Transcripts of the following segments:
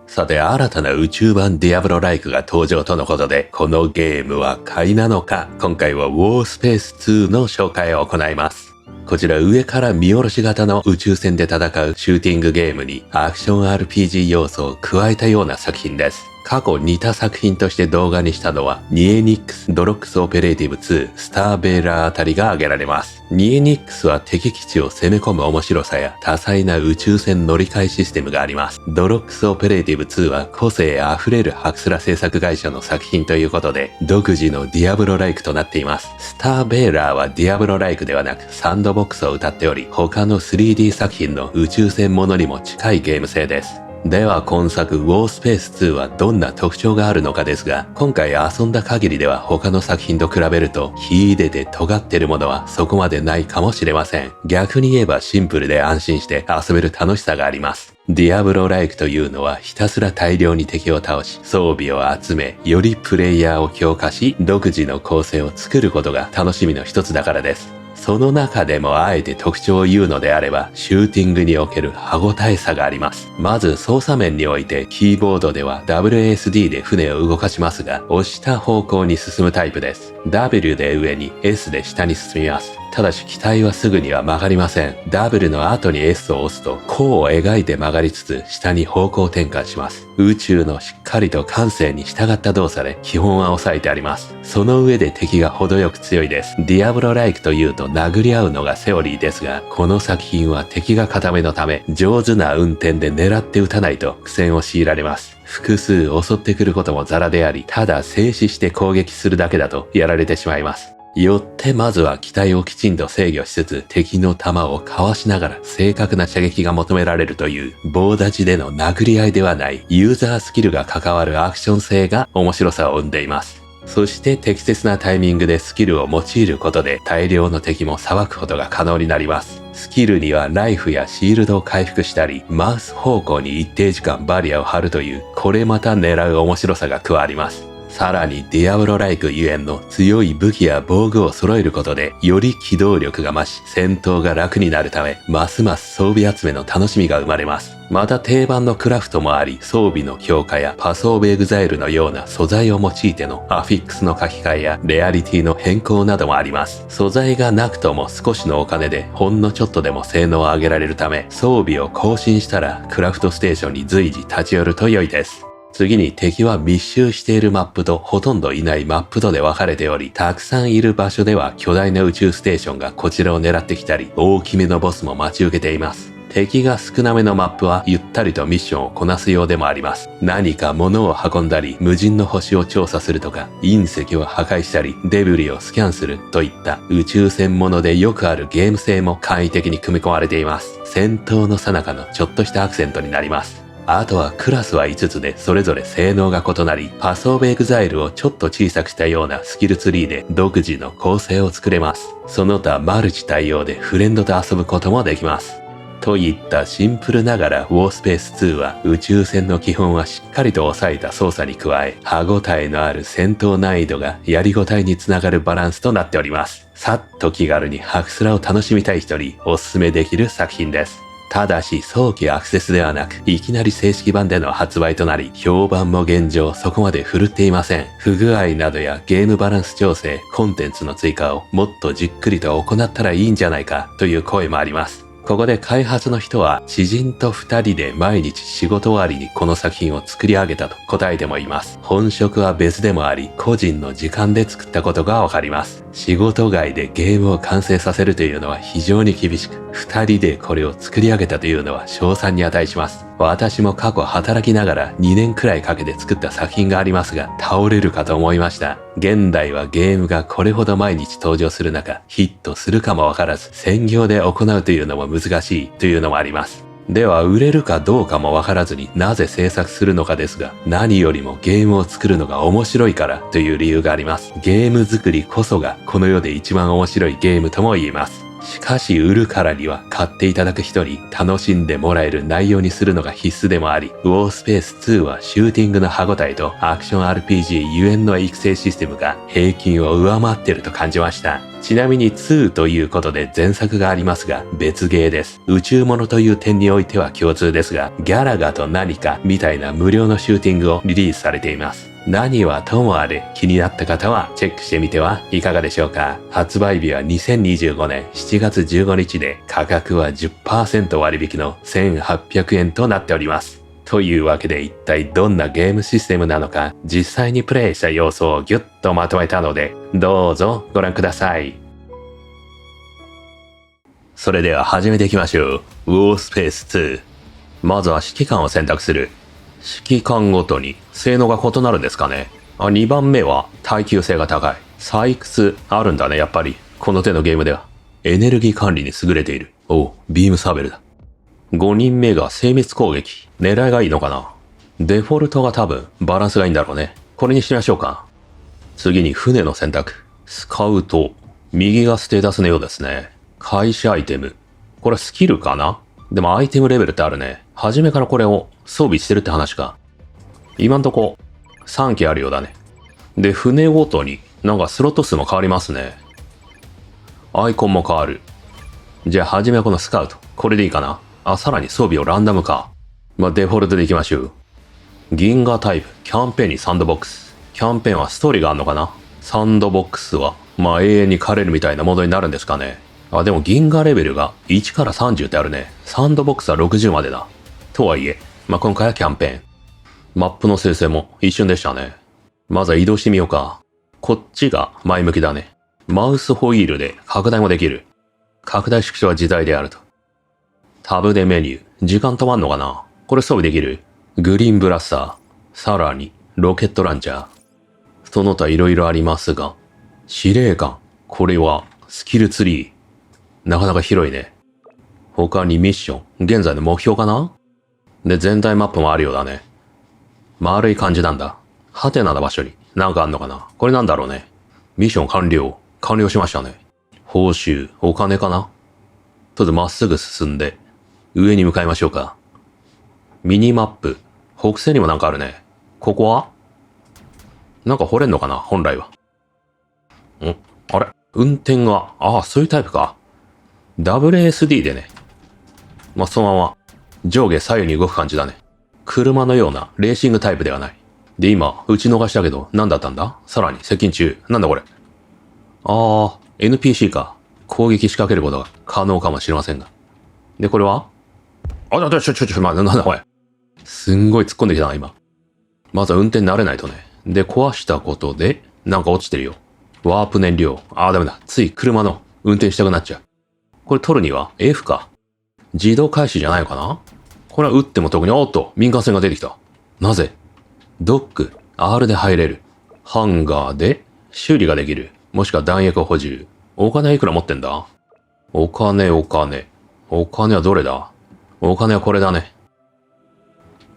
さて、新たな宇宙版ディアブロライクが登場とのことで、このゲームは買いなのか、今回はウォースペース2の紹介を行います。こちら上から見下ろし型の宇宙船で戦うシューティングゲームにアクション RPG 要素を加えたような作品です。過去似た作品として動画にしたのはニエニックスドロックスオペレーティブ2スターベーラーあたりが挙げられます。ニエニックスは敵基地を攻め込む面白さや多彩な宇宙船乗り換えシステムがあります。ドロックスオペレーティブ2は個性あふれるハクスラ制作会社の作品ということで独自のディアブロライクとなっています。スターベーラーはディアブロライクではなくサンドボックスを謳っており他の 3D 作品の宇宙船ものにも近いゲーム性です。では今作ウォースペース2はどんな特徴があるのかですが、今回遊んだ限りでは他の作品と比べると秀でて尖ってるものはそこまでないかもしれません。逆に言えばシンプルで安心して遊べる楽しさがあります。ディアブロライクというのはひたすら大量に敵を倒し装備を集めよりプレイヤーを強化し独自の構成を作ることが楽しみの一つだからです。その中でもあえて特徴を言うのであれば、シューティングにおける歯応えさがあります。まず操作面において、キーボードでは WASD で船を動かしますが、押した方向に進むタイプです。W で上に、S で下に進みます。ただし機体はすぐには曲がりません。W の後に S を押すと、弧を描いて曲がりつつ、下に方向転換します。宇宙のしっかりと感性に従った動作で、基本は押さえてあります。その上で敵が程よく強いです。ディアブロライクというと殴り合うのがセオリーですが、この作品は敵が固めのため、上手な運転で狙って撃たないと苦戦を強いられます。複数襲ってくることもザラであり、ただ静止して攻撃するだけだとやられてしまいます。よってまずは機体をきちんと制御しつつ敵の弾をかわしながら正確な射撃が求められるという棒立ちでの殴り合いではないユーザースキルが関わるアクション性が面白さを生んでいます。そして適切なタイミングでスキルを用いることで大量の敵もさばくことが可能になります。スキルにはライフやシールドを回復したりマウス方向に一定時間バリアを張るというこれまた狙う面白さが加わります。さらにディアブロライクゆえんの強い武器や防具を揃えることでより機動力が増し戦闘が楽になるためますます装備集めの楽しみが生まれます。また定番のクラフトもあり装備の強化やパスオブエグザイルのような素材を用いてのアフィックスの書き換えやレアリティの変更などもあります。素材がなくとも少しのお金でほんのちょっとでも性能を上げられるため装備を更新したらクラフトステーションに随時立ち寄ると良いです。次に敵は密集しているマップとほとんどいないマップとで分かれており、たくさんいる場所では巨大な宇宙ステーションがこちらを狙ってきたり、大きめのボスも待ち受けています。敵が少なめのマップはゆったりとミッションをこなすようでもあります。何か物を運んだり、無人の星を調査するとか、隕石を破壊したり、デブリをスキャンするといった宇宙船ものでよくあるゲーム性も簡易的に組み込まれています。戦闘の最中のちょっとしたアクセントになります。あとはクラスは5つでそれぞれ性能が異なり、パスオブエグザイルをちょっと小さくしたようなスキルツリーで独自の構成を作れます。その他マルチ対応でフレンドと遊ぶこともできます。といったシンプルながらウォースペース2は宇宙船の基本はしっかりと抑えた操作に加え、歯応えのある戦闘難易度がやりごたえにつながるバランスとなっております。さっと気軽にハクスラを楽しみたい人におすすめできる作品です。ただし早期アクセスではなくいきなり正式版での発売となり評判も現状そこまで振るっていません。不具合などやゲームバランス調整、コンテンツの追加をもっとじっくりと行ったらいいんじゃないかという声もあります。ここで開発の人は知人と2人で毎日仕事終わりにこの作品を作り上げたと答えてもいます。本職は別でもあり個人の時間で作ったことがわかります。仕事外でゲームを完成させるというのは非常に厳しく、2人でこれを作り上げたというのは称賛に値します。私も過去働きながら2年くらいかけて作った作品がありますが倒れるかと思いました。現代はゲームがこれほど毎日登場する中ヒットするかもわからず専業で行うというのも難しいというのもあります。では売れるかどうかもわからずになぜ制作するのかですが、何よりもゲームを作るのが面白いからという理由があります。ゲーム作りこそがこの世で一番面白いゲームとも言えます。しかし売るからには買っていただく人に楽しんでもらえる内容にするのが必須でもあり、ウォースペース2はシューティングの歯応えとアクション RPG ゆえんの育成システムが平均を上回ってると感じました。ちなみに2ということで前作がありますが別ゲーです。宇宙物という点においては共通ですが、ギャラガと何かみたいな無料のシューティングをリリースされています。何はともあれ気になった方はチェックしてみてはいかがでしょうか。発売日は2025年7月15日で価格は 10% 割引の1800円となっております。というわけで一体どんなゲームシステムなのか実際にプレイした様子をギュッとまとめたのでどうぞご覧ください。それでは始めていきましょう。ウォースペース2。まずは指揮官を選択する。指揮官ごとに性能が異なるんですかね。2番目は耐久性が高い。採掘あるんだね、やっぱり。この手のゲームでは。エネルギー管理に優れている。ビームサーベルだ。5人目が精密攻撃。狙いがいいのかな。デフォルトが多分バランスがいいんだろうね。これにしてみましょうか。次に船の選択。スカウト。右がステータスのようですね。開始アイテム。これスキルかな。でもアイテムレベルってあるね。初めからこれを装備してるって話か。今んとこ3機あるようだね。で、船ごとになんかスロット数も変わりますね。アイコンも変わる。じゃあ初めはこのスカウト。これでいいかな。さらに装備をランダムか。デフォルトでいきましょう。銀河タイプ、キャンペーンにサンドボックス。キャンペーンはストーリーがあるのかな。サンドボックスは永遠に狩れるみたいなものになるんですかね。でも銀河レベルが1から30ってあるね。サンドボックスは60までだ。とはいえ、今回はキャンペーン。マップの生成も一瞬でしたね。まずは移動してみようか。こっちが前向きだね。マウスホイールで拡大もできる。拡大縮小は自在であると。タブでメニュー。時間止まんのかな。これ装備できる。グリーンブラスター。さらに、ロケットランチャー。その他色々ありますが、司令官。これは、スキルツリー。なかなか広いね。他にミッション。現在の目標かな。で、全体マップもあるようだね。丸い感じなんだ。ハテナな場所になんかあんのかな。これなんだろうね。ミッション完了。完了しましたね。報酬、お金かな。とりあえずまっすぐ進んで、上に向かいましょうか。ミニマップ。北西にもなんかあるね。ここはなんか掘れんのかな本来は。あれ運転が、そういうタイプか。WSD でね。そのまま上下左右に動く感じだね。車のようなレーシングタイプではない。で、今、打ち逃したけど、何だったんだ。さらに接近中。なんだこれ。NPC か。攻撃仕掛けることが可能かもしれませんが。で、これはなんだこれ。すんごい突っ込んできたな、今。まずは運転慣れないとね。で、壊したことで、なんか落ちてるよ。ワープ燃料。ダメだ。つい車の運転したくなっちゃう。これ取るには F か。自動開始じゃないのかな。これは撃っても特に、民間船が出てきた。なぜドック、R で入れる。ハンガーで修理ができる。もしくは弾薬補充。お金はいくら持ってんだ。お金はどれだ。お金はこれだね。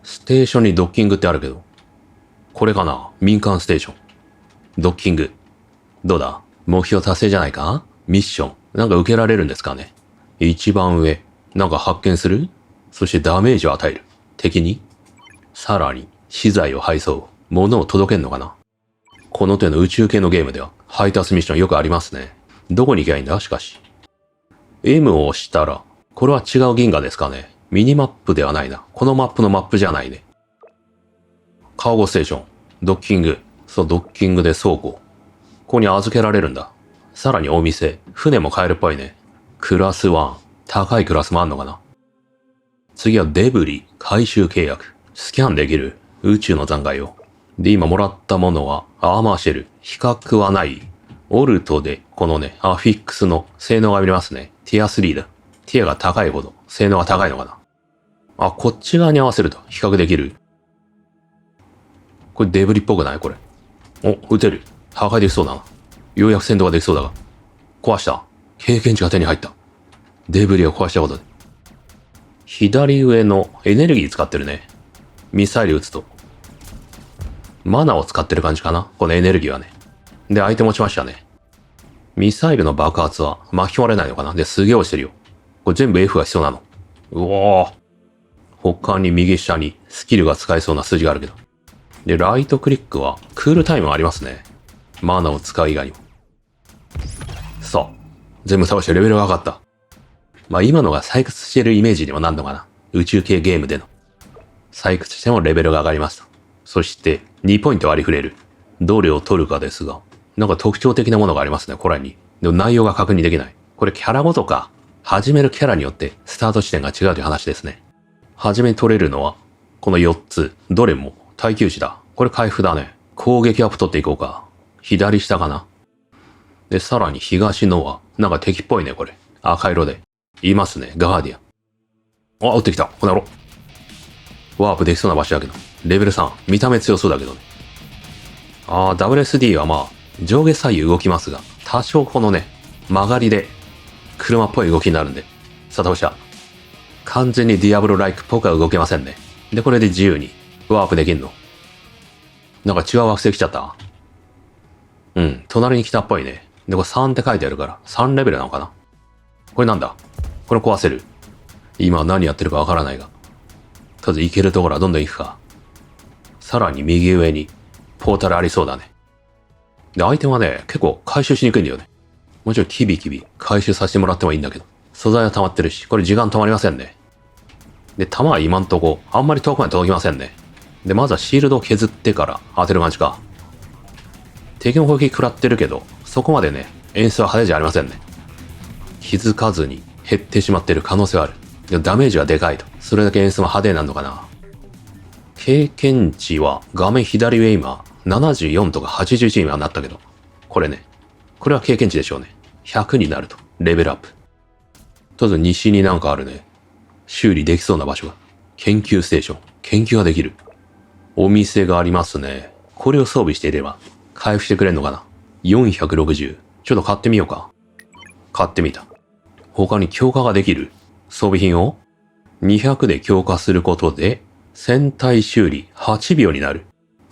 ステーションにドッキングってあるけど。これかな。民間ステーション。ドッキング。どうだ。目標達成じゃないか。ミッション。なんか受けられるんですかね。一番上。なんか発見する。そしてダメージを与える。敵に。さらに、資材を配送。物を届けんのかな。この手の宇宙系のゲームでは、配達ミッションよくありますね。どこに行けばいいんだしかし。M を押したら、これは違う銀河ですかね。ミニマップではないな。このマップのマップじゃないね。カーゴステーション。ドッキング。ドッキングで倉庫。ここに預けられるんだ。さらにお店。船も買えるっぽいね。クラス1。高いクラスもあんのかな。次はデブリ。回収契約。スキャンできる。宇宙の残骸を。で、今もらったものは、アーマーシェル。比較はない。オルトで、このね、アフィックスの性能が見れますね。ティア3だ。ティアが高いほど、性能が高いのかな。こっち側に合わせると比較できる。これデブリっぽくないこれ。撃てる。破壊できそうだな。ようやく戦闘ができそうだが。壊した。経験値が手に入った。デブリを壊したことで。左上のエネルギー使ってるね。ミサイル撃つと。マナを使ってる感じかなこのエネルギーはね。で、相手持ちましたね。ミサイルの爆発は巻き込まれないのかな。で、すげえ落ちてるよ。これ全部 F が必要なの。うおー。他に右下にスキルが使えそうな数字があるけど。で、ライトクリックはクールタイムありますね。マナを使う以外にも。さあ、全部倒してレベルが上がった。まあ今のが採掘してるイメージにもなんのかな。宇宙系ゲームでの。採掘してもレベルが上がりますと。そして2ポイント割り振れる。どれを取るかですが、なんか特徴的なものがありますね、これに。でも内容が確認できない。これキャラごとか、始めるキャラによってスタート地点が違うという話ですね。はじめに取れるのは、この4つ。どれも耐久値だ。これ回復だね。攻撃アップ取っていこうか。左下かな。で、さらに東のは、なんか敵っぽいね、これ。赤色で。いますね、ガーディアン。あ、撃ってきた。この野郎。ワープできそうな場所だけど。レベル3。見た目強そうだけどね。WSD はまあ、上下左右動きますが、多少このね、曲がりで、車っぽい動きになるんで。さあ、倒した。完全にディアブロライクっぽくは動けませんね。で、これで自由にワープできんの。なんか違う惑星来ちゃった。うん、隣に来たっぽいね。で、これ3って書いてあるから、3レベルなのかな。これなんだ。これ壊せる。今何やってるかわからないが。とりあえず行けるところはどんどん行くか。さらに右上に、ポータルありそうだね。で、アイテムはね、結構回収しにくいんだよね。もちろんキビキビ回収させてもらってもいいんだけど。素材は溜まってるし、これ時間止まりませんね。で、弾は今んとこ、あんまり遠くまで届きませんね。で、まずはシールドを削ってから当てる感じか。敵の攻撃食らってるけど、そこまでね、演出は派手じゃありませんね。気づかずに減ってしまっている可能性はある。でもダメージはでかいと。それだけ演出も派手になるのかな。経験値は画面左上今、74とか81にはなったけど、これね。これは経験値でしょうね。100になると。レベルアップ。とりあえず西になんかあるね。修理できそうな場所が。研究ステーション。研究ができる。お店がありますね。これを装備していれば、回復してくれんのかな。460。ちょっと買ってみようか。買ってみた。他に強化ができる装備品を200で強化することで、戦隊修理8秒になる。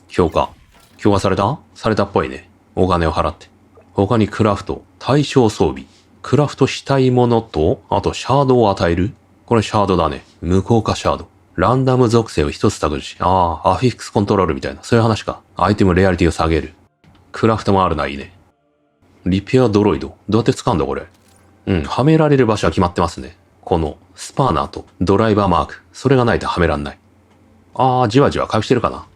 強化。強化されたっぽいね。お金を払って。他にクラフト、対象装備。クラフトしたいものと、あとシャードを与える。これシャードだね。無効化シャード。ランダム属性を一つタグし。アフィックスコントロールみたいな。そういう話か。アイテムレアリティを下げる。クラフトもあるな、いいね。リペアドロイド。どうやって使うんだ、これ。はめられる場所は決まってますね。この、スパーナーとドライバーマーク。それがないとはめらんない。じわじわ回復してるかな。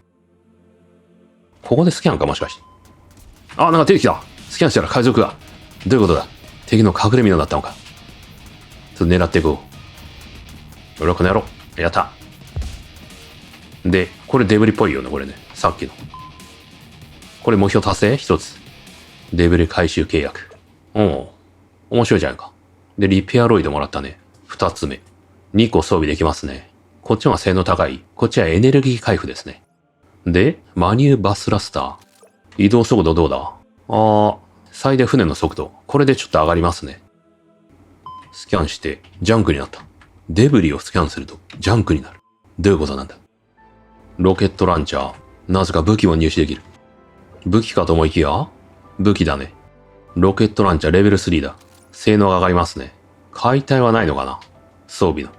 ここでスキャンか、もしかして。なんか出てきた。スキャンしたら海賊が。どういうことだ。敵の隠れ蓑だったのか。ちょっと狙っていこう。この野郎。やった。で、これデブリっぽいよね、これね。さっきの。これ目標達成一つ。デブリ回収契約。面白いじゃないか。で、リペアロイドもらったね。二つ目。2個装備できますね。こっちは性能高い。こっちはエネルギー回復ですね。で、マニューバスラスター。移動速度どうだ。最大船の速度。これでちょっと上がりますね。スキャンして、ジャンクになった。デブリをスキャンすると、ジャンクになる。どういうことなんだ。ロケットランチャー。なぜか武器も入手できる。武器かと思いきや、武器だね。ロケットランチャーレベル3だ。性能が上がりますね。解体はないのかな。装備の。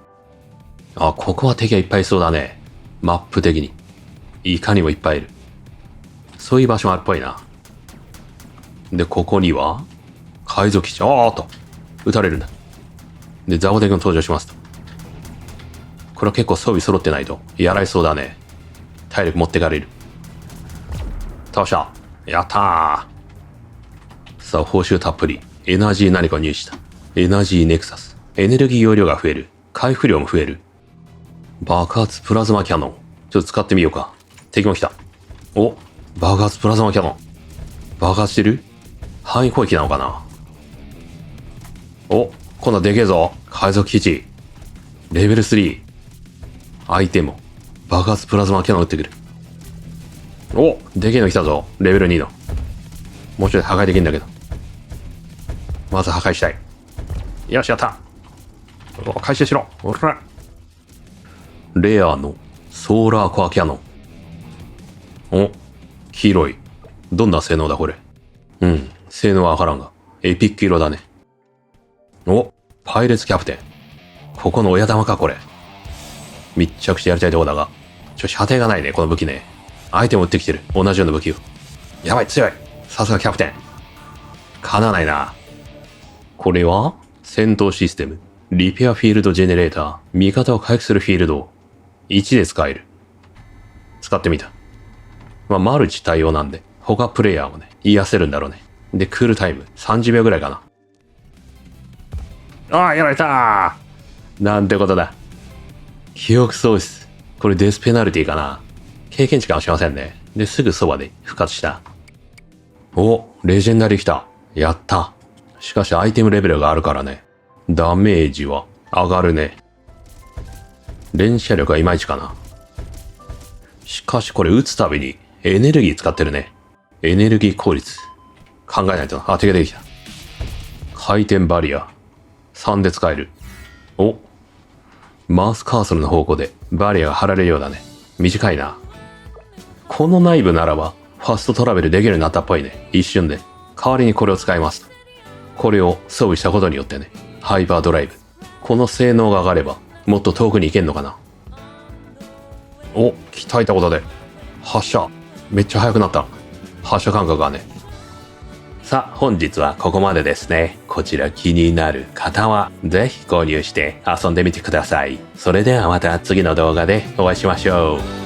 ここは敵がいっぱいいそうだね。マップ的に。いかにもいっぱいいる。そういう場所もあるっぽいな。で、ここには、海賊基地。撃たれるんだ。で、ザボテ君登場しますと。これは結構装備揃ってないと、やられそうだね。体力持ってかれる。倒した。やったー。さあ、報酬たっぷり。エナジー何かを入手した。エナジーネクサス。エネルギー容量が増える。回復量も増える。爆発プラズマキャノン。ちょっと使ってみようか。敵も来た。爆発プラズマキャノン。爆発してる？範囲攻撃なのかな。今度はでけえぞ。海賊基地。レベル3。相手も爆発プラズマキャノン撃ってくる。でけえの来たぞ。レベル2の。もうちょい破壊できるんだけど。まず破壊したい。よし、やった。回収しろ。おら。レアのソーラーコアキャノン。黄色い。どんな性能だこれ。性能はわからんが。エピック色だね。お、パイレーツキャプテン。ここの親玉か、これ。密着してやりたいとこだが。射程がないね、この武器ね。アイテム売ってきてる。同じような武器を。やばい、強い。さすがキャプテン。かなわないな。これは戦闘システム。リペアフィールドジェネレーター。味方を回復するフィールドを1で使える。使ってみた。まあ、マルチ対応なんで、他プレイヤーもね、癒せるんだろうね。で、クールタイム30秒ぐらいかな。ああ、やられたー。なんてことだ。記憶喪失。これデスペナルティかな。経験値かもしれませんね。で、すぐそばで復活した。お、レジェンダリー来た。やった。しかしアイテムレベルがあるからね。ダメージは上がるね。連射力はいまいちかな。しかしこれ撃つたびにエネルギー使ってるね。エネルギー効率。考えないとな。あ、手ができた。回転バリア。3で使える。お、マウスカーソルの方向でバリアが張られるようだね。短いな。この内部ならばファストトラベルできるようになったっぽいね。一瞬で。代わりにこれを使います。これを装備したことによってね。ハイパードライブ。この性能が上がればもっと遠くに行けんのかな。お、鍛えたことで発射めっちゃ速くなった。発射感覚がね。さあ、本日はここまでですね。こちら気になる方はぜひ購入して遊んでみてください。それではまた次の動画でお会いしましょう。